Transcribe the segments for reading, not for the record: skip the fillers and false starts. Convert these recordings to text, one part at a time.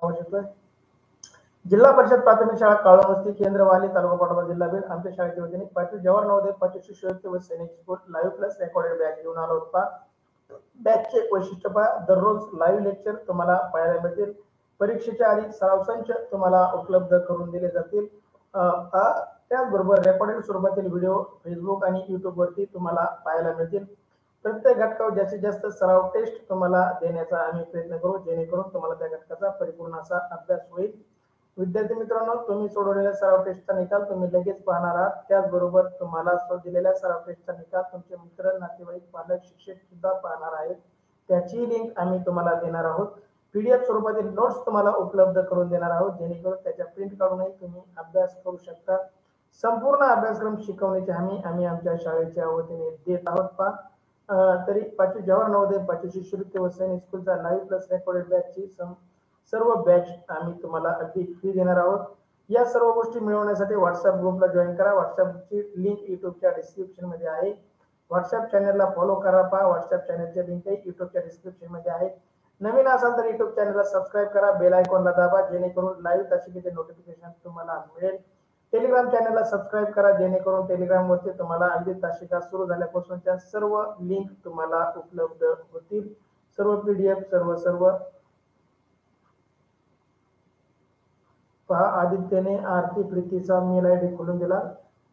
आवाज येतोय? जिल्हा परिषद प्राथमिक शाळा काळोमस्ती केंद्रवाली तालुका पाटोदा जिल्हा बीड आमच्या शाळेच्या वतीने 5वी जवाहर नवोदय 5वी शिष्यवृत्ती व सैनिक school live plus recorded batch घेऊन आलो होता. बॅचचे वैशिष्ट्य पहा, दररोज लाईव्ह लेक्चर तुम्हाला पाहायला मिळतील. परीक्षेच्या आधी सराव संच तुम्हाला उपलब्ध करून दिले जातील. त्याचबरोबर रेकॉर्डेड स्वरूपातील व्हिडिओ फेसबुक आणि युट्यूब वरती तुम्हाला पाहायला मिळतील. प्रत्येक घटकावर जास्तीत जास्त सराव टेस्ट तुम्हाला देण्याचा आम्ही प्रयत्न करू, जेणेकरून तुम्हाला त्या घटकाचा परिपूर्ण असा अभ्यास होईल. विद्यार्थी मित्रांनो, तुम्ही सोडवलेल्या सराव टेस्टचा निकाल तुम्ही लगेच पाहणार आहात. त्याचबरोबर तुम्हाला दिलेल्या सराव टेस्टचा निकाल तुमचे मित्र, नातेवाईक, पालक, शिक्षक सुद्धा पाहणार आहेत. त्याची लिंक आम्ही तुम्हाला देणार आहोत. पीडीएफ स्वरूपातील नोट्स तुम्हाला उपलब्ध करून देणार आहोत, जेणेकरून त्याच्या प्रिंट काढूनही तुम्ही अभ्यास करू शकता. संपूर्ण अभ्यासक्रम शिकवण्याची हमी आम्ही आमच्या शाळेच्या वतीने देत आहोत. तरी 5वी जवाहर नवोदय 5वी शिष्यवृत्ती व सैनिक स्कूलचा लाईव्ह प्लस रेकॉर्डेड बॅचची सर्व बॅच आम्ही तुम्हाला अगदी फ्री देणार आहोत. या सर्व गोष्टी मिळवण्यासाठी व्हॉट्सअप ग्रुपला जॉईन करा. व्हॉट्सअपची लिंक युट्यूबच्या डिस्क्रिप्शन मध्ये आहे. व्हॉट्सअप चॅनलला फॉलो करा. व्हॉट्सअप चॅनलच्या लिंक युट्यूबच्या डिस्क्रिप्शन मध्ये आहे. नवीन असाल तर युट्यूब चॅनलला सबस्क्राईब करा, बेल आयकॉनला दाबा, जेणेकरून लाईव्ह तासिकेचे नोटिफिकेशन तुम्हाला मिळेल. टेलिग्राम चॅनलला सबस्क्राईब करा, जेणेकरून टेलिग्राम वरती तुम्हाला अगदी तासिका सुरू झाल्यापासूनच्या सर्व लिंक तुम्हाला उपलब्ध होतील. सर्व पीडीएफ सर्व पहा. आदित्यने आरती प्रीतीचा मेल आयडी खोलून दिला.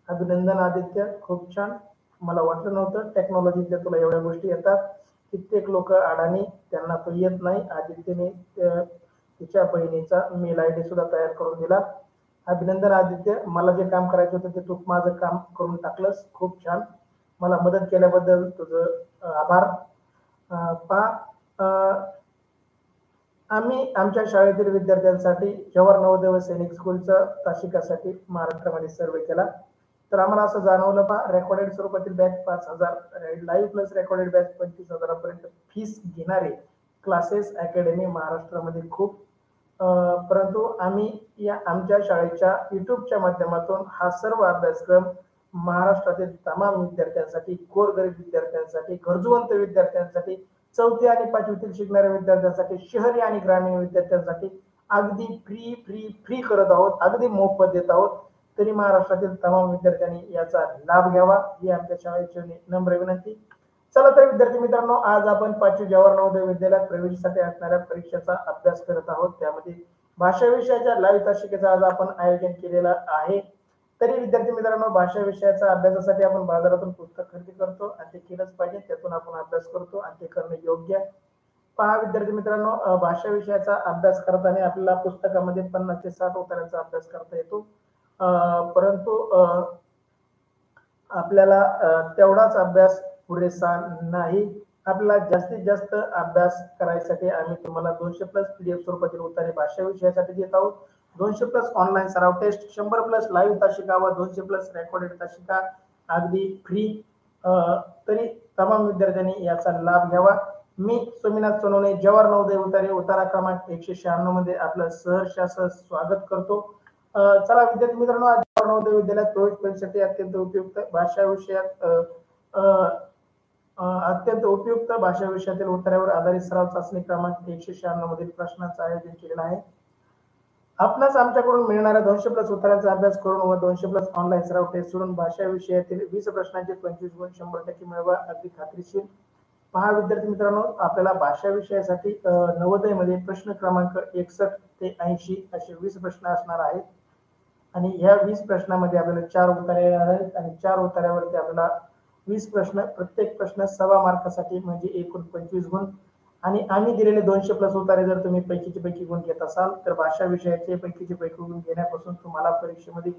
अभिनंदन आदित्य, खूप छान. मला वाटलं नव्हतं टेक्नॉलॉजीतल्या तुला एवढ्या गोष्टी येतात. कित्येक लोक अडाणी, त्यांना तो येत नाही. आदित्यने तिच्या बहिणीचा मेल आयडी सुद्धा तयार करून दिला. अभिनंदन आदित्य, मला जे काम करायचं होतं ते तू माझं काम करून टाकलंस. खूप छान. मला मदत केल्याबद्दल तुझं आभार. आम्ही आमच्या शाळेतील विद्यार्थ्यांसाठी जवाहर नवोदय व सैनिक स्कूलचं तासिकासाठी महाराष्ट्रामध्ये सर्वे केला. तर आम्हाला असं जाणवलं रेकॉर्डेड स्वरूपातील batch 5,000, live plus recorded batch 25,000पर्यंत फीस घेणारे क्लासेस अकॅडमी महाराष्ट्रामध्ये खूप. परंतु आम्ही या आमच्या शाळेच्या युट्यूबच्या माध्यमातून हा सर्व अभ्यासक्रम महाराष्ट्रातील तमाम विद्यार्थ्यांसाठी, गोरगरीब विद्यार्थ्यांसाठी, गरजूवंत विद्यार्थ्यांसाठी, 4थी आणि 5वीतील शिकणाऱ्या विद्यार्थ्यांसाठी, शहरी आणि ग्रामीण विद्यार्थ्यांसाठी अगदी फ्री करत आहोत, अगदी मोफत देत आहोत. तरी महाराष्ट्रातील तमाम विद्यार्थ्यांनी याचा लाभ घ्यावा ही आमच्या शाळेची नम्र विनंती. चला तर विद्यार्थी मित्रांनो, आज आपण 5वी जवाहर नवोदय विद्यालयात प्रवेशासाठी असणाऱ्या परीक्षेचा अभ्यास करत आहोत. त्यामध्ये भाषा विषयाच्या लाईव्ह तासिकेचा आज आपण आयोजन केलेलं आहे. तरी विद्यार्थी मित्रांनो, भाषा विषयाच्या अभ्यासासाठी आपण बाजारातून पुस्तक खरेदी करतो आणि ते केलंच पाहिजे. त्यातून आपण अभ्यास करतो आणि ते करणे योग्य. पहा विद्यार्थी मित्रांनो, भाषा विषयाचा अभ्यास करताना आपल्याला पुस्तकामध्ये 50 ते 60 उत्तरांचा अभ्यास करता येतो. परंतु आपल्याला तेवढाच अभ्यास पुरेसा नाही. आपल्याला जास्तीत जास्त अभ्यास करायसाठी आम्ही तुम्हाला 200 प्लस पीडीएफ स्वरूपातील उत्तरे भाषा विषयासाठी देत आहोत. 200 प्लस ऑनलाईन सराव टेस्ट, 100 प्लस लाईव्ह तासिका व 200 प्लस रेकॉर्डेड तासिका अगदी फ्री. तरी तमाम विद्यार्थ्यांनी याचा लाभ घ्यावा. मी सोमीनाथ सोनवणे, जवाहर नवोदय उतारा क्रमांक 196 मध्ये आपलं सहर्ष स्वागत करतो. चला विद्यार्थी मित्रांनो, आज जवाहर नवोदय विद्यालयात प्रवेश परीक्षेसाठी अत्यंत उपयुक्त भाषा विषयातील उत्तरावर आधारित सराव चाचणी क्रमांक 196 मधील प्रश्नांचं आयोजन केलेलं आहे. आपणास आमच्याकडून मिळणाऱ्या 200 प्लस उत्तरांचा अभ्यास करून व 200 प्लस ऑनलाईन सराव टेस्ट सोडून भाषा विषयातील 20 प्रश्नांचे 25 गुण 100% मिळवा, अगदी खात्रीशीर. पहा विद्यार्थी मित्रांनो, आपल्याला भाषा विषयासाठी नवोदय मध्ये प्रश्न क्रमांक 61 ते 80 असे 20 प्रश्न असणार आहेत. आणि ह्या 20 प्रश्नामध्ये आपल्याला 4 उत्तरे आहेत आणि 4 उत्तरावरती आपल्याला 20 प्रश्न, प्रत्येक प्रश्न 1.25 मार्कासाठी म्हणजे एकूण 25 गुण. आणि आम्ही दिलेले 200 प्लस उत्तरे जर तुम्ही पैकीचे पैकी गुण घेत असाल तर भाषा विषयाचे पैकीचे पैकी गुण घेण्यापासून तुम्हाला परीक्षेमध्ये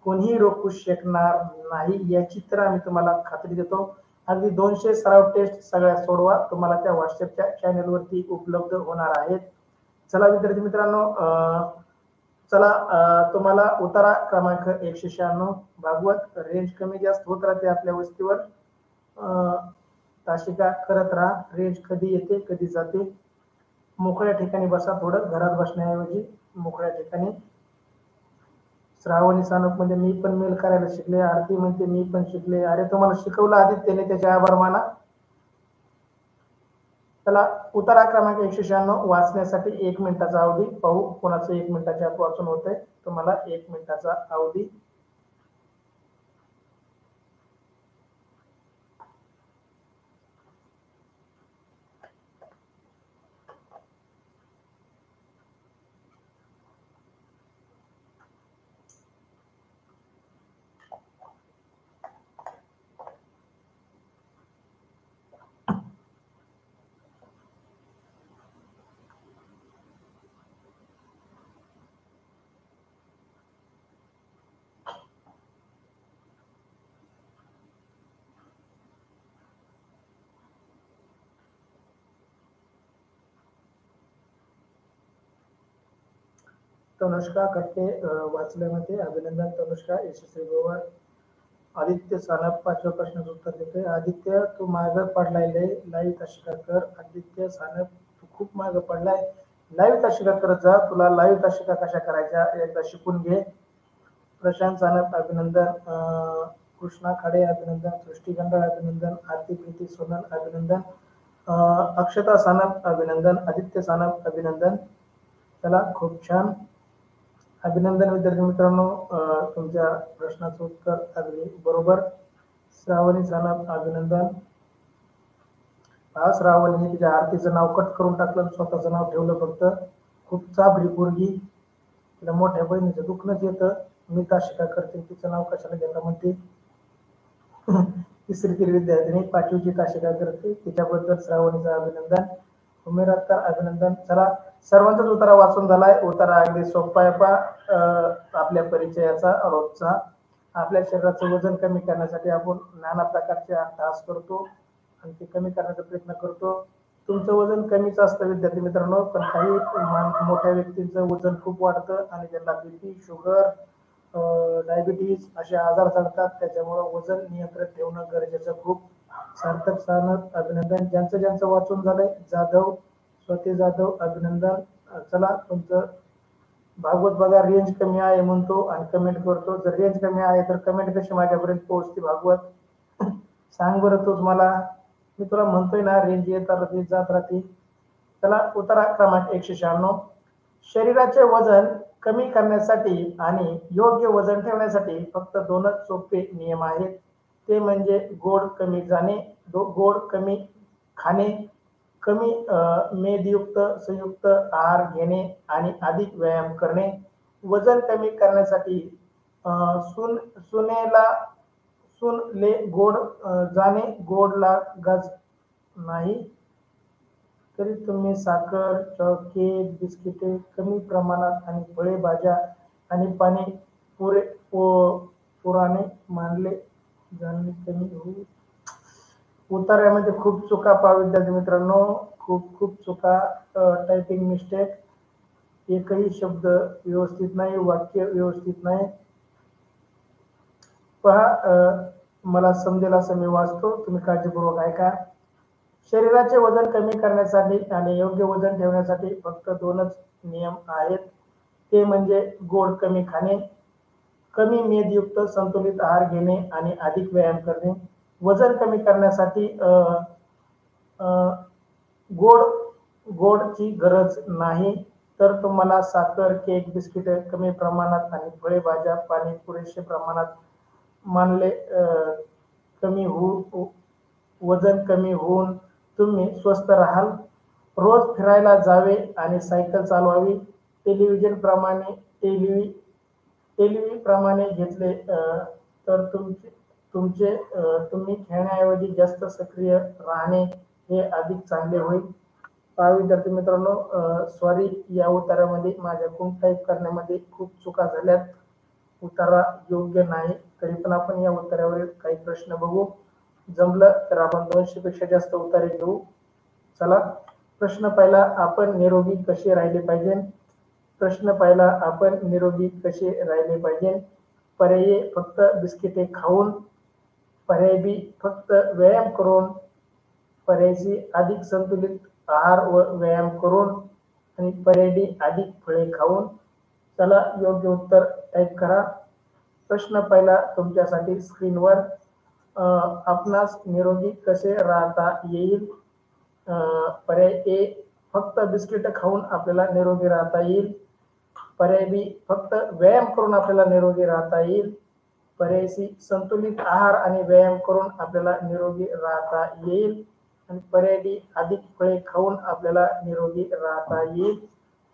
कोणीही रोखू शकणार नाही याची तर आम्ही तुम्हाला खात्री देतो. अगदी 200 सराव टेस्ट सगळ्या सोडवा, तुम्हाला त्या व्हॉट्सअपच्या चॅनलवरती उपलब्ध होणार आहेत. चला विद्यार्थी मित्रांनो, तुम्हाला उतारा क्रमांक 196 भागवत रेंज कमी जास्त होत राहते आपल्या वस्तीवर. तासिका करत राहा. रेंज कधी येते कधी जाते. मोकळ्या ठिकाणी बसा, थोडं घरात बसण्याऐवजी मोकळ्या ठिकाणी. श्रावणी सानप म्हणजे मी पण मेल करायला शिकले. आरती म्हणते मी पण शिकले. अरे तुम्हाला शिकवलं आदित्यने, त्याचे आभार माना. चला उतारा क्रमांक 196 वाचण्यासाठी 1 मिनिटाचा अवधी पाहू कोणाचं 1 मिनिटाच्या आत वाचून होतंय. तुम्हाला 1 मिनिटाचा अवधी. तनुष्का कट्टे वाचल्यामध्ये अभिनंदन. तनुष्का यशस्वी गोवर. आदित्य सानप 5व्या प्रश्नाचं उत्तर देतोय. आदित्य तू मागं पडलाय लाईव्ह ताशिका कर. आदित्य सानप तू खूप मागं पडलाय, लाईव्ह ताशिका करत जा. तुला लाईव्ह ताशिका कशा करायच्या एकदा शिकून घे. प्रशांत सानप अभिनंदन. कृष्णा खाडे अभिनंदन. सृष्टी गंडाळ अभिनंदन. आरती प्रीती सोनल अभिनंदन. अक्षता सानप अभिनंदन. आदित्य सानप अभिनंदन. चला खूप छान, अभिनंदन विद्यार्थी मित्रांनो. तुमच्या प्रश्नाचं उत्तर अगदी बरोबर. श्रावणी सानप अभिनंदन. हा श्रावणी तिच्या आरतीचं नाव कट करून टाकलं, स्वतःचं नाव ठेवलं फक्त. खूप चाबडी पोरगी, तिला मोठ्या बहिणीचं दुखणंच येतं. मी ताशिका करते, तिचं नाव कशाला घेता म्हणते. तिसरीतील विद्यार्थिनी 5वीची ताशिका करते, तिच्याबद्दल श्रावणीचं अभिनंदन. उमेर अत्तर अभिनंदन. चला सर्वांचाच उतारा वाचून झालाय. उतारा अगदी सोपा आहे पा. आपल्या परिचयाचा रोजचा. आपल्या शरीराचं वजन कमी करण्यासाठी आपण नाना प्रकारचे टास्क करतो आणि ते कमी करण्याचा प्रयत्न करतो. तुमचं वजन कमीच असतं विद्यार्थी मित्रांनो, पण काही मोठ्या व्यक्तींचं वजन खूप वाढतं आणि त्यांना बीपी, शुगर, डायबिटीज असे आजार चालतात. त्याच्यामुळं वजन नियंत्रित ठेवणं गरजेचं खूप. सार्थक सानप अभिनंदन. ज्यांचं वाचून झालंय. जाधव, स्वती जाधव अभिनंदन. चला तुमचं भागवत बघा, रेंज कमी आहे म्हणतो आणि कमेंट करतो. जर रेंज कमी आहे तर कमेंट कशी माझ्यापर्यंत पोहोचते भागवत सांग बरं तूच मला. मी तुला म्हणतोय ना, रेंज येत राहते जात राहते. चला उतारा क्रमांक 196. शरीराचे वजन कमी करण्यासाठी आणि योग्य वजन ठेवण्यासाठी फक्त 2च सोपे नियम आहेत. ते म्हणजे गोड कमी जाणे, गोड कमी खाणे, कमी मेदयुक्त संयुक्त आहार घेणे आणि अधिक व्यायाम करणे. वजन कमी करण्यासाठी सुनेला गोड जाणे, गोडला गज नाही. तरी तुम्ही साखर, केक, बिस्किटे कमी प्रमाणात आणि फळे, भाज्या आणि पाणी पुराणे मानले जाणे कमी होईल. उतार्यामध्ये खूप चुका पहा विद्यार्थी मित्रांनो, खूप चुका. टायपिंग मिस्टेक, एकही शब्द व्यवस्थित नाही, वाक्य व्यवस्थित नाही. पहा, मला समजेल असं मी वाचतो, तुम्ही काळजीपूर्वक ऐका. शरीराचे वजन कमी करण्यासाठी आणि योग्य वजन ठेवण्यासाठी फक्त 2च नियम आहेत. ते म्हणजे गोड कमी खाणे, कमी मेदयुक्त संतुलित आहार घेणे आणि अधिक व्यायाम करणे. वजन कमी करण्यासाठी गोडची गरज नाही, तर तुम्हाला साखर, केक, बिस्किट कमी प्रमाणात आणि फळे, भाज्या, पाणी पुरेसे प्रमाणात मानले कमी वजन कमी होऊन तुम्ही स्वस्थ राहाल. रोज फिरायला जावे आणि सायकल चालवावी. टेलिव्ही प्रमाणे घेतले तर तुम्ही खेळण्याऐवजी जास्त सक्रिय राहणे हे अधिक चांगले होईल. विद्यार्थी मित्रांनो, सॉरी, या उतारामध्ये माझ्याकडून टाईप करण्यामध्ये खूप चुका झाल्यात. उतारा योग्य नाही, तरी पण आपण या उतारावरील काही प्रश्न बघू. जमलं तर आपण 200 पेक्षा जास्त उतारे घेऊ. चला प्रश्न पहिला, आपण निरोगी कसे राहिले पाहिजे. प्रश्न पहिला, आपण निरोगी कसे राहिले पाहिजे. पर्यायी फक्त बिस्किटे खाऊन, पर्याय बी फक्त व्यायाम करून, पर्याय सी अधिक संतुलित आहार व व्यायाम करून आणि पर्याय डी अधिक फळे खाऊन. चला योग्य उत्तर टाईप करा. प्रश्न पहिला तुमच्यासाठी स्क्रीनवर. आपणास निरोगी कसे राहता येईल. पर्याय ए फक्त बिस्किट खाऊन आपल्याला निरोगी राहता येईल. पर्याय बी फक्त व्यायाम करून आपल्याला निरोगी राहता येईल. पर्याय सी संतुलित आहार आणि व्यायाम करून आपल्याला निरोगी राहता येईल. आणि पर्याय डी अधिक फळे खाऊन आपल्याला निरोगी राहता येईल.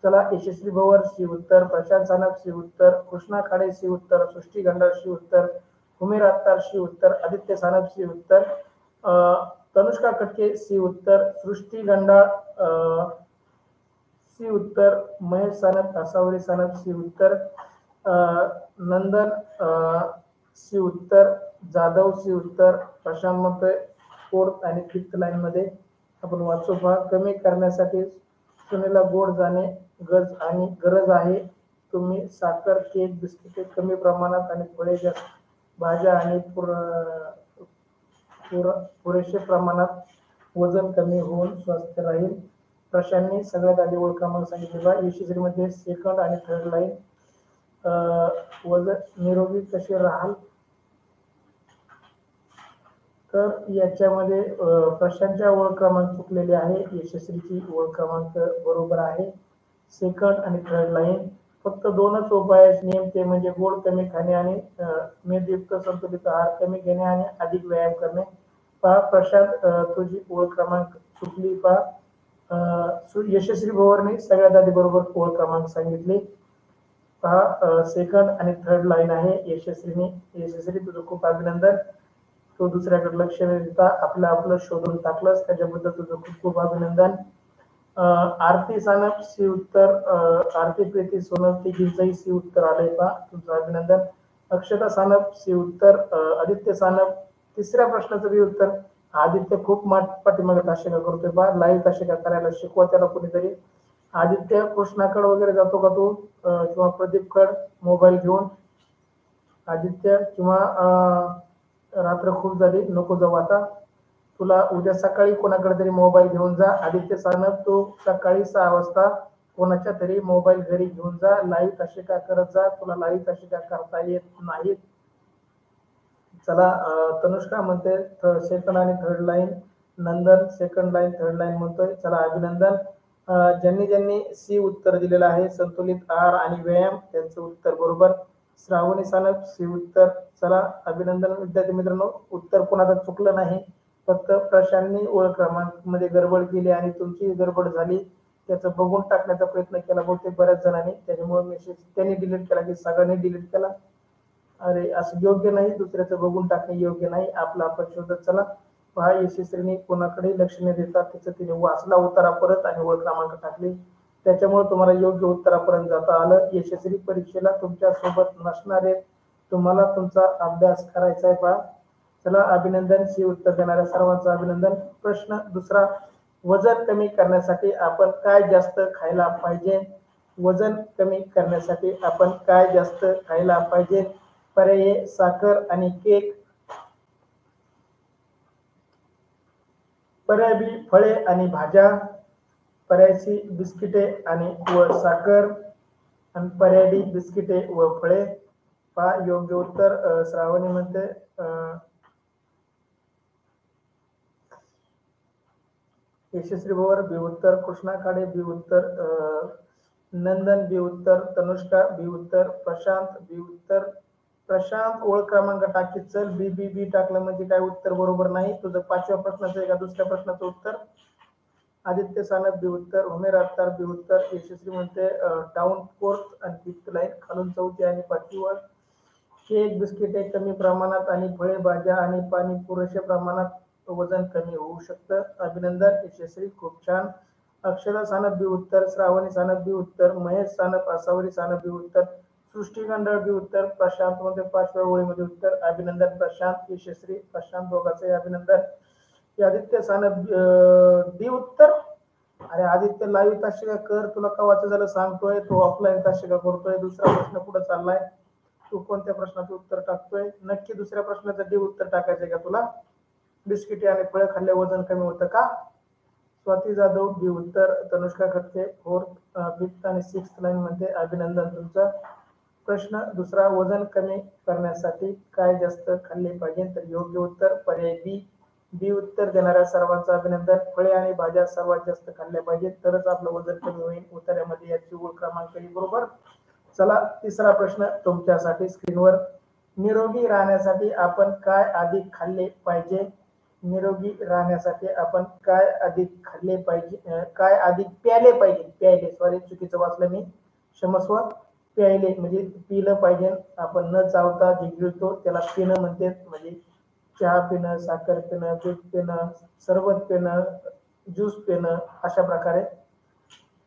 चला, यशस्वी भवर सी उत्तर, प्रशांत सानप सी उत्तर, कृष्णा खाडे सी उत्तर, सृष्टी गंडाळ सी उत्तर, उमेर अत्तार सी उत्तर, आदित्य सानप सी उत्तर, तनुष्का कटके सी उत्तर, सृष्टी गंडाळ सी उत्तर, महेश सानप आसावरी सानप सी उत्तर, नंदन सी उत्तर, जाधव सी उत्तर, प्रशांत मते फोर्थ आणि फिफ्थ लाईन मध्ये आपण वाचू पहा. कमी करण्यासाठी सुनेला गोड जाणे गरज आहे. तुम्ही साखर, केक, बिस्किटे कमी प्रमाणात आणि फळे जास्त, भाज्या आणि पुरेशे प्रमाणात वजन कमी होऊन स्वस्थ राहील. प्रशांतनी सगळ्यात आधी ओळखा मग सांगितले बा. यशस्वी मध्ये सेकंड आणि थर्ड लाईन वजन निरोगी कसे राहाल, तर याच्यामध्ये प्रशांतच्या ओळख क्रमांक चुकलेले आहे. यशस्वीची ओळख क्रमांक बरोबर आहे. सेकंड आणि थर्ड लाईन फक्त दोनच उपाय नियम, ते म्हणजे गोड कमी खाणे आणि मेदयुक्त संतुलित आहार कमी घेणे आणि अधिक व्यायाम करणे. पहा प्रशांत, तुझी ओळख क्रमांक चुकली. पहा यशस्वी भवरने सगळ्यात आधी बरोबर ओळख क्रमांक सांगितले. पहा सेकंड आणि थर्ड लाईन आहे. यशस्वी तुझं खूप अभिनंदन. तो दुसऱ्याकडे लक्ष न देता आपलं शोधून टाकलंस, त्याच्याबद्दल तुझं खूप खूप अभिनंदन. आरती सानप सी उत्तर, आरती प्रीती सोनल तिघींचंही सी उत्तर आलंय पहा, तुमचं अभिनंदन. अक्षता सानप सी उत्तर, आदित्य सानप तिसऱ्या प्रश्नाचं बी उत्तर. आदित्य खूप पाठीमागे ताशिका करतोय पहा, लाईव्ह ताशिका करायला शिकवा त्याला कोणीतरी. आदित्य कृष्णाकडे वगैरे जातो का तू, किंवा प्रदीपकड मोबाईल घेऊन? आदित्य, किंवा रात्र खूप झाली, नको जाऊ आता. तुला उद्या सकाळी कोणाकडे तरी मोबाईल घेऊन जा. आदित्य सानप, तू सकाळी 6 वाजता कोणाच्या तरी मोबाईल घरी घेऊन जा, लाईव्ह ताशिका करत जा. तुला लाईव्ह ताशिका करता येत नाही. चला, तनुष्का म्हणते सेकंड आणि third line, Nandan second line third line म्हणतोय. चला, अभिनंदन. ज्यांनी ज्यांनी सी उत्तर दिलेलं आहे, संतुलित आहार आणि व्यायाम, त्यांचं उत्तर बरोबर. श्रावणी सानप सी उत्तर. चला, अभिनंदन विद्यार्थी मित्रांनो. उत्तर कोणाचं चुकलं नाही, फक्त प्रशांतनी ओळख क्रमांक मध्ये गडबड केली आणि तुमची गडबड झाली. त्याचं बघून टाकण्याचा प्रयत्न केला बहुतेक बऱ्याच जणांनी, त्याच्यामुळे मेसेज त्यांनी डिलीट केला की सगळ्यांनी डिलीट केला. अरे, असं योग्य नाही, दुसऱ्याचं बघून टाकणे योग्य नाही, आपला आपण शोधत चला. पहा, यशस्वीने कोणाकडे लक्ष न देता तिचं तिने वाचला उत्तरा परत आणि ओळख क्रमांक टाकले, त्याच्यामुळे तुम्हाला योग्य उत्तरापर्यंत जाता आलं. यशस्वी परीक्षेला तुमच्या सोबत नसणारे, तुम्हाला तुमचा अभ्यास करायचा आहे. पहा, चला, अभिनंदन. सी उत्तर देणाऱ्या सर्वांचं अभिनंदन. प्रश्न दुसरा, वजन कमी करण्यासाठी आपण काय जास्त खायला पाहिजे? वजन कमी करण्यासाठी आपण काय जास्त खायला पाहिजे? पर्याय साखर आणि केक, पर्याय बी फळे आणि भाज्या, पर्याय सी बिस्किटे आणि व साखर, आणि पर्याय डी बिस्किटे व फळे. पहा, योग्य उत्तर श्रावणी म्हणते यशस्वी भवर बी उत्तर, कृष्णा खाडे बी उत्तर, नंदन बी उत्तर, तनुष्का बी उत्तर, प्रशांत बी उत्तर. प्रशांत, ओळख क्रमांक टाकीत चल, बी बी बी टाकलं म्हणजे काय उत्तर बरोबर नाही. तुझं 5व्या प्रश्नाचं एका दुसऱ्या प्रश्नाचं उत्तर. आदित्य सानप बी उत्तर, उमेर अत्तार बी उत्तर. यशस्वी म्हणते डाऊन फोर्थ आणि फिफ्थ लाईन, खालून चौथी आणि पाचवीवर. केक, बिस्किटे कमी प्रमाणात आणि फळे, भाज्या आणि पाणी पुरेशा प्रमाणात वजन कमी होऊ शकतं. अभिनंदन, यशस्वी, खूप छान. अक्षरा सानप बी उत्तर, श्रावणी सानप बी उत्तर, महेश सानप आसावरी सानप बी उत्तर, सृष्टी गंडाळ बी उत्तर, प्रशांत मध्ये 5व्या ओळीमध्ये उत्तर. अभिनंदन प्रशांत, यशस्वी, प्रशांत दोघांचे अभिनंदन. आदित्य सानप डी उत्तर. अरे आदित्य, लाईव्ह ताशिका कर, तुला कवाचं झालं सांगतोय, तो ऑफलाईन ताशिका करतोय. दुसरा प्रश्न पुढे चाललाय, तू कोणत्या प्रश्नाचं उत्तर टाकतोय? नक्की दुसऱ्या प्रश्नाचं डी उत्तर टाकायचंय का तुला? बिस्किटे आणि फळे खाल्ले वजन कमी होतं का? स्वाती जाधव बी उत्तर, तनुष्का खटके फोर्थ, फिफ्थ आणि सिक्स्थ लाईन मध्ये अभिनंदन तुमचं. प्रश्न दुसरा, वजन कमी करण्यासाठी काय जास्त खाल्ले पाहिजे? तर योग्य उत्तर पर्याय बी, बी उत्तर देणाऱ्या सर्वांचं अभिनंदन. फळे आणि भाज्या सर्वात जास्त खाल्ल्या पाहिजेत, तरच आपलं वजन कमी होईल. उत्तरामध्ये याची ओळ क्रमांक बरोबर. चला, तिसरा प्रश्न तुमच्यासाठी स्क्रीनवर. निरोगी राहण्यासाठी आपण काय अधिक खाल्ले पाहिजे? निरोगी राहण्यासाठी आपण काय अधिक खाल्ले पाहिजे, काय अधिक प्याले पाहिजे? प्यायले, सॉरी चुकीचं वाचलं मी, क्षमस्व. प्यायले म्हणजे पिलं पाहिजे. आपण न चावता जे गिळतो त्याला पिणं म्हणते. म्हणजे चहा पिणं, साखर पिणं, दूध पिणं, सरबत पिणं, ज्यूस पिणं, अशा प्रकारे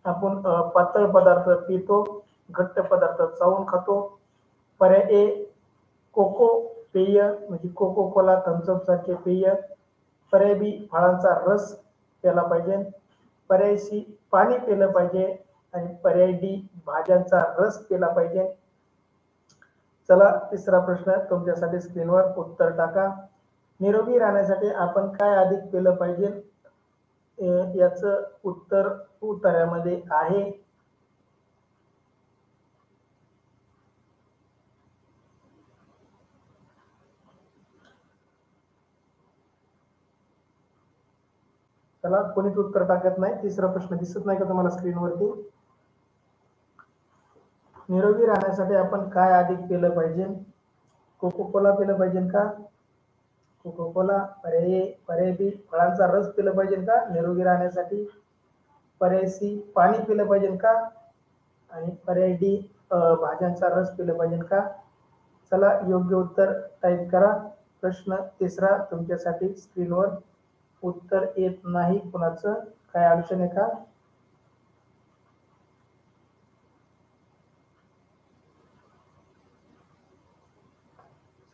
आपण पातळ पदार्थ पितो, घट्ट पदार्थ चावून खातो. पर्याय ए कोको पेय म्हणजे कोको कोला, थम्सअप सारखे पेय. पर्याय बी फळांचा रस प्यायला पाहिजे. पर्याय सी पाणी पिलं पाहिजे. आणि पर्याय डी भाज्यांचा रस पिला पाहिजे. चला, तिसरा प्रश्न तुमच्यासाठी स्क्रीनवर. उत्तर टाका. निरोगी राहण्यासाठी आपण काय अधिक पिलं पाहिजे? याचं उत्तर उत्तरामध्ये आहे चला, कोणीच उत्तर टाकत नाही. तिसरा प्रश्न दिसत नाही का तुम्हाला स्क्रीनवरती? निरोगी राहण्यासाठी आपण काय अधिक पिलं पाहिजे? कोको कोला पिलं पाहिजे का? Coca cola. पर्याय बी फळांचा रस पिलं पाहिजे का निरोगी राहण्यासाठी? पर्याय सी पाणी पिलं पाहिजे का? आणि पर्याय डी भाज्यांचा रस पिलं पाहिजे का? चला, योग्य उत्तर टाईप करा. प्रश्न तिसरा तुमच्यासाठी स्क्रीनवर. उत्तर येत नाही कुणाचं? काय अडचण आहे का?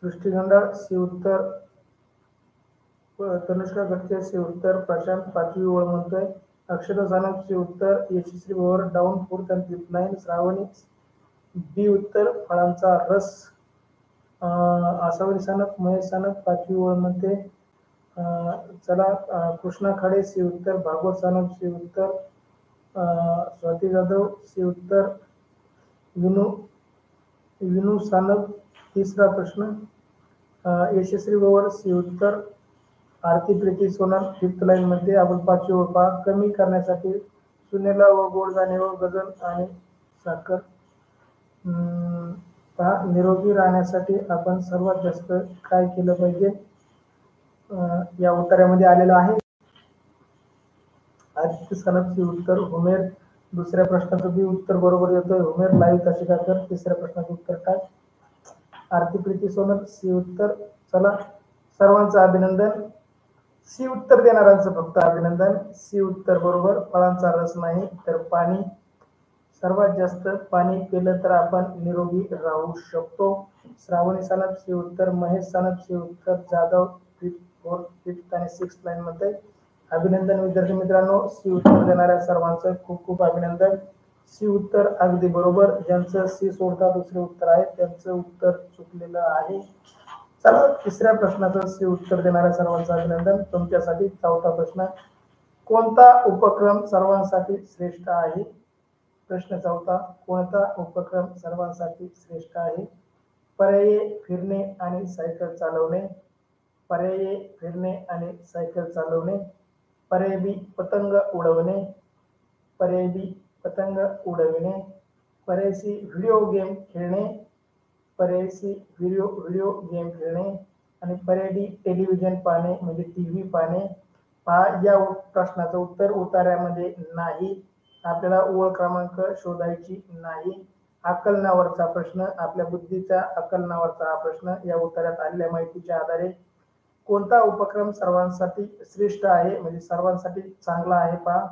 सृष्टी गंडाळ सी उत्तर. तनुष्का गटके सी उत्तर. प्रशांत 5वी ओळ म्हणतोय. अक्षता सानप सी उत्तर. Yashasvi over down 4th and 5th line. Shravani B उत्तर, फळांचा रस. आसावरी सानप, महेश सानप 5वी ओळ म्हणते. चला, कृष्णा खाडे सी उत्तर. भागवत सानप सी उत्तर. स्वाती जाधव सी उत्तर. विनू सानप तिसरा प्रश्न. यशस्वी ओव्हर सी उत्तर. आरती प्रीती सोनल 5th लाईन मध्ये. आपण 5वी ओळ पहा. कमी करण्यासाठी सुनेला व गोड जाणे व गजन आणि साखर. पहा, निरोगी राहण्यासाठी आपण सर्वात जास्त काय केलं पाहिजे? या उत्तरामध्ये आलेलं आहे आदित्य सनपचे उत्तर. उमेर दुसऱ्या प्रश्नाचं बी उत्तर बरोबर येतोय. उमेर लाईव्ह कशी का कर. तिसऱ्या प्रश्नाचं उत्तर टाक. आरती प्रीती सोनल सी उत्तर. चला, सर्वांचं अभिनंदन. सी उत्तर देणाऱ्यांचं फक्त अभिनंदन. सी उत्तर बरोबर. फळांचा रस नाही तर पाणी. सर्वात जास्त पाणी पिलं तर आपण निरोगी राहू शकतो. श्रावणी सानप सी उत्तर. महेश सानप सी उत्तर. जाधव 5th आणि 6th लाईन मध्ये. अभिनंदन विद्यार्थी मित्रांनो. सी उत्तर देणाऱ्या सर्वांचं खूप खूप अभिनंदन. सी उत्तर अगदी बरोबर. ज्यांचं सी सोडता दुसरे उत्तर आहे त्यांचं उत्तर चुकलेलं आहे. चला, तिसऱ्या प्रश्नाचं सी उत्तर देणाऱ्या सर्वांचं अभिनंदन. तुमच्यासाठी चौथा प्रश्न. कोणता उपक्रम सर्वांसाठी श्रेष्ठ आहे? प्रश्न चौथा. कोणता उपक्रम सर्वांसाठी श्रेष्ठ आहे? पर्याय फिरणे आणि सायकल चालवणे. पर्याय फिरणे आणि सायकल चालवणे. पर्याय बी पतंग उडवणे. पर्याय बी पतंग उडविणे. पर्याय सी व्हिडिओ गेम खेळणे. पर्याय सी व्हिडिओ गेम खेळणे. आणि पर्याय डी टेलिव्हिजन पाहणे म्हणजे टीव्ही पाहणे. पहा, या प्रश्नाचं उत्तर उतार्यामध्ये नाही. आपल्याला ओळ क्रमांक शोधायची नाही. आकलनावरचा प्रश्न, आपल्या बुद्धीच्या आकलनावरचा हा प्रश्न. या उत्तरात आलेल्या माहितीच्या आधारे कोणता उपक्रम सर्वांसाठी श्रेष्ठ आहे म्हणजे सर्वांसाठी चांगला आहे? पहा,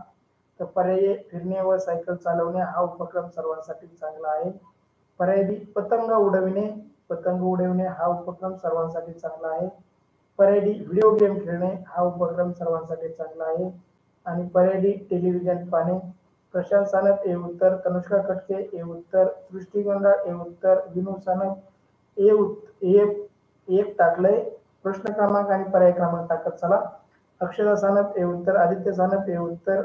तर पर्याय फिरणे व सायकल चालवणे हा उपक्रम सर्वांसाठी चांगला आहे. पर्याय बी पतंग उडविणे हा उपक्रम सर्वांसाठी चांगला आहे. पर्याय डी व्हिडिओ गेम खेळणे हा उपक्रम सर्वांसाठी चांगला आहे. आणि पर्याय डी टेलिव्हिजन पाहणे. प्रशांत सानप ए उत्तर. तनुष्का कटके ए उत्तर. सृष्टी गंडाळ ए उत्तर. विनू सानप एक टाकलंय. प्रश्न क्रमांक आणि पर्याय क्रमांक टाकत चला. अक्षता सानप ए उत्तर. आदित्य सानप ए उत्तर.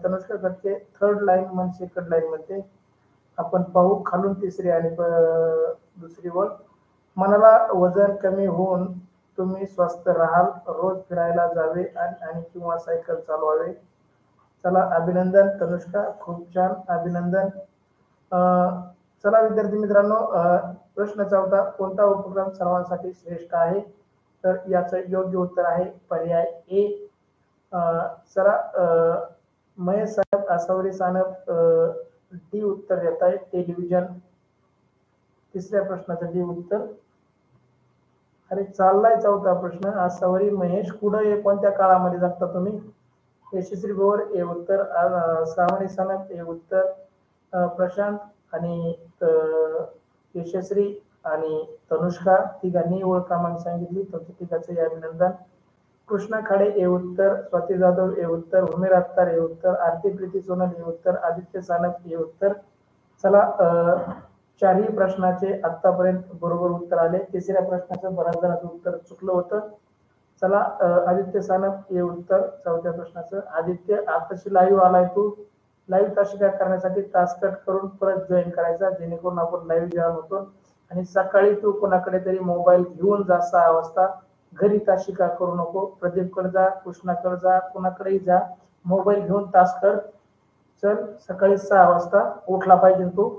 तनुष्का कटके 3rd लाईन म्हणजे 2nd लाईन मध्ये. आपण पाहू खालून तिसरी आणि दुसरी ओळ. मनाला वजन कमी होऊन तुम्ही स्वस्त राहाल, रोज फिरायला जावे आणि किंवा सायकल चालवावे. चला अभिनंदन तनुष्का, खूप छान, अभिनंदन. चला विद्यार्थी मित्रांनो, प्रश्न चौथा, कोणता उपक्रम सर्वांसाठी श्रेष्ठ आहे? तर याचं योग्य उत्तर आहे पर्याय ए. चला महेश साहेब, आसावरी साहेब, डी उत्तर देत आहे टेलिव्हिजन. तिसऱ्या प्रश्नाचं डी उत्तर. अरे चाललाय चौथा प्रश्न. आसावरी महेश, कुठं कोणत्या काळामध्ये जगता तुम्ही? यशस्वी बोर हे उत्तर, श्रावणी सानप हे उत्तर, प्रशांत आणि यशस्वी आणि तनुष्का तिघांनी ओळख क्रमांक सांगितली, तुमच्या तिघांचे अभिनंदन. कृष्णा खाडे हे उत्तर, स्वाती जाधव हे उत्तर, उमेर अख्तर हे उत्तर, आरती प्रीती सोनल हे उत्तर, आदित्य सानप हे उत्तर. चला चारही प्रश्नाचे आतापर्यंत बरोबर उत्तर आले. तिसऱ्या प्रश्नाचं बऱ्याच जणांचं उत्तर चुकलं होतं. चला आदित्य सानप हे उत्तर चौथ्या प्रश्नाचं. आदित्य, आताशी लाईव्ह आलाय तू, लाईव्ह तासिका करण्यासाठी टास्क कट करून परत जॉईन करायचा, जेणेकरून आपण लाईव्ह जॉईन होतो. आणि सकाळी तू कोणाकडे तरी मोबाईल घेऊन जा 6 वाजता, घरी तासिका करू नको. प्रदीपकडे जा, कृष्णाकडे जा, कोणाकडेही जा, मोबाईल घेऊन टास्क कर. चल सकाळी 6 वाजता उठला पाहिजे तू.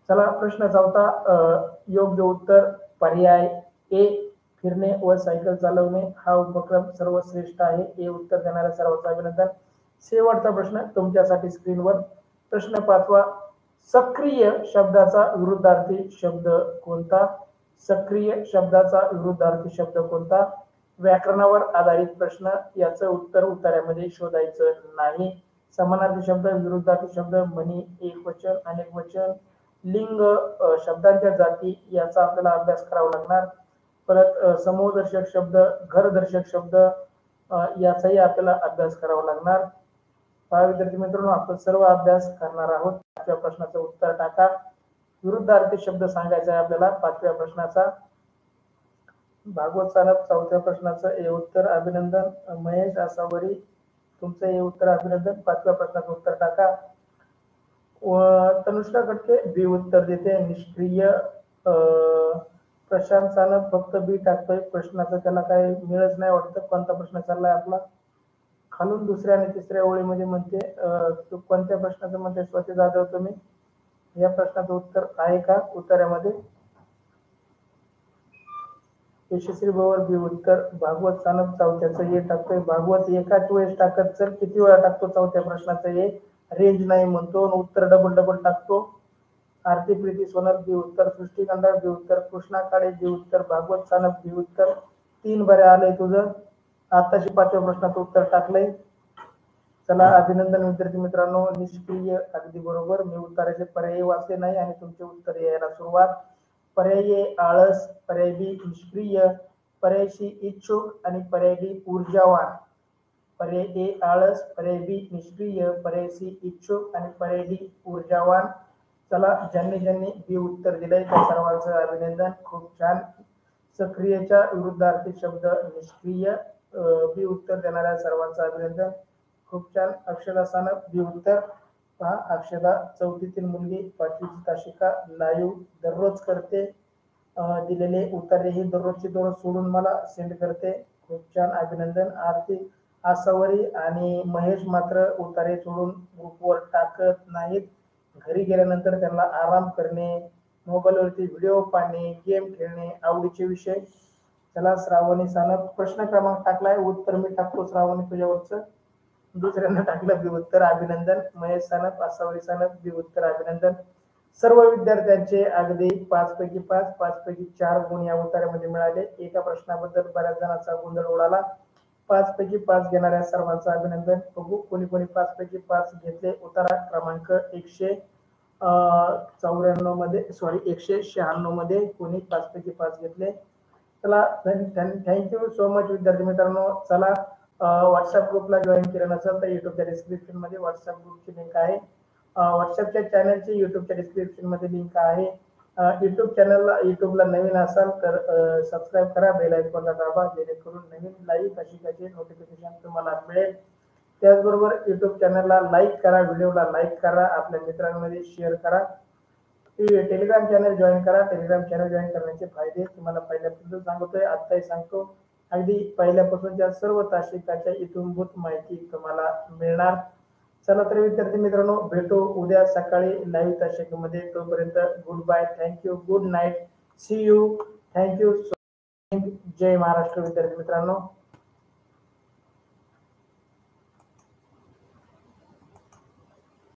चला प्रश्न चौथा, योग्य उत्तर पर्याय ए. फिरणे व सायकल चालवणे हा उपक्रम सर्वश्रेष्ठ आहे, हे उत्तर देणाऱ्या सर्वांचं अभिनंदन. शेवटचा प्रश्न तुमच्यासाठी स्क्रीनवर. प्रश्न पाचवा, सक्रिय शब्दाचा विरुद्धार्थी शब्द कोणता? सक्रिय शब्दाचा विरुद्धार्थी शब्द कोणता? व्याकरणावर आधारित प्रश्न, याचं उत्तर उत्तरामध्ये शोधायचं नाही. समानार्थी शब्द, विरुद्धार्थी शब्द, म्हणी, एकवचन, अनेक वचन, लिंग, शब्दांच्या जाती याचा आपल्याला अभ्यास करावा लागणार. परत समूहदर्शक शब्द, घरदर्शक शब्द याचाही आपल्याला अभ्यास करावा लागणार. विद्यार्थी मित्रांनो, आपण सर्व अभ्यास करणार आहोत. पाचव्या प्रश्नाचं उत्तर टाका. विरुद्धार्थी शब्द सांगायचा आहे आपल्याला पाचव्या प्रश्नाचा. भागवत सानप चौथ्या प्रश्नाचं हे उत्तर, अभिनंदन. महेश आसावरी तुमचं हे उत्तर, अभिनंदन. पाचव्या प्रश्नाचं उत्तर टाका. तनुष्का कटके बी उत्तर देते, निष्क्रिय. प्रशांत सानप फक्त बी टाकतोय, प्रश्नाचं त्याला काही मिळत नाही वाटतं. कोणता प्रश्न चाललाय आपला? खालून दुसऱ्या आणि तिसऱ्या ओळीमध्ये म्हणते, कोणत्या प्रश्नाचं म्हणते स्वाती जाधव तुम्ही? या प्रश्नाचं उत्तर आहे का उत्तरामध्ये? यशस्वी बरोबर बी उत्तर. भागवत सानप चौथ्याचं हे टाकतोय. भागवत एकाच वेळेस टाकत सर किती वेळा टाकतो चौथ्या प्रश्नाचं हे? रेंज नाही म्हणतो, उत्तर डबल डबल टाकतो. आरती प्रीती सोनल बी उत्तर, सृष्टी कंदार बी उत्तर, कृष्णा काळे बी उत्तर, भागवत सानप बी उत्तर. 3 बरे आलंय तुझं. आताशी पाचव्या प्रश्नाचं उत्तर टाकलंय. चला अभिनंदन विद्यार्थी मित्रांनो. निष्क्रिय अगदी बरोबर. मी उत्तराचे पर्याय वाचले नाही आणि तुमचे उत्तर यायला सुरुवात. पर्याय ए आळस, पर्याय बी निष्क्रिय, पर्याय सी इच्छुक आणि पर्याय डी ऊर्जावान. पर्याय ए आळस, पर्याय बी निष्क्रिय, पर्याय सी इच्छुक आणि पर्याय डी ऊर्जावान. चला ज्यांनी बी उत्तर दिलंय त्या सर्वांचं अभिनंदन, खूप छान. सक्रियच्या विरुद्धार्थी शब्द निष्क्रिय, बी उत्तर देणाऱ्या सर्वांचं अभिनंदन, खूप छान. अक्षदा सानप बी उत्तर. पहा अक्षदा चौथीतील मुलगी, 5वीची तासिका लाईव्ह दररोज करते. दिलेले उत्तरेही दररोजची दररोज सोडून मला सेंड करते, खूप छान, अभिनंदन. आरती आसावरी आणि महेश मात्र उत्तरे सोडून ग्रुपवर टाकत नाहीत. घरी गेल्यानंतर त्यांना आराम करणे, मोबाईलवरती व्हिडिओ पाहणे, गेम खेळणे आवडीचे विषय. चला श्रावणी सानप प्रश्न क्रमांक टाकलाय, उत्तर मी टाकतो श्रावणी तुझ्यावरचं. दुसऱ्यांदा टाकलं बी उत्तर, अभिनंदन. महेश सानप, आसावरी सानप बी उत्तर, अभिनंदन. सर्व विद्यार्थ्यांचे अगदी 5 पैकी 5, 5 पैकी 4 गुण या उत्तरामध्ये मिळाले. एका प्रश्नाबद्दल बऱ्याच जणांचा गोंधळ उडाला. 5 पैकी 5 घेणाऱ्या सर्वांचं अभिनंदन. बघू कोणी 5 पैकी 5 घेतले. उत्तर क्रमांक 194 मध्ये, सॉरी 196 मध्ये कोणी 5 पैकी 5 घेतले. चला थँक्यू सो मच विद्यार्थी मित्रांनो. चला व्हॉट्सअप ग्रुपला जॉईन केलं नसेल तर युट्यूबच्या डिस्क्रिप्शन मध्ये व्हॉट्सअप ग्रुपची लिंक आहे. व्हॉट्सअपच्या चॅनलची युट्यूबच्या डिस्क्रिप्शन मध्ये लिंक आहे. युट्यूबला नवीन असाल तर सबस्क्राईब करा, बेल आयकॉनला दाबा, जेणेकरून नवीन लाईव्ह तासिकाचे नोटिफिकेशन तुम्हाला मिळेल. त्याचबरोबर युट्यूब चॅनलला लाईक करा, व्हिडिओला लाईक करा, आपल्या मित्रांमध्ये शेअर करा. टेलिग्राम चॅनल जॉईन करा. टेलिग्राम चॅनल जॉईन करण्याचे फायदे तुम्हाला पहिल्यापासून सांगतोय, आत्ताही सांगतो. अगदी पहिल्यापासूनच्या सर्व तासिकाच्या इत्थंभूत माहिती तुम्हाला मिळणार. चला तर विद्यार्थी मित्रांनो, भेटू उद्या सकाळी लाईव्ह तासिकेमध्ये. तोपर्यंत goodbye, thank you, good night, see you, thank you. जय महाराष्ट्र विद्यार्थी मित्रांनो.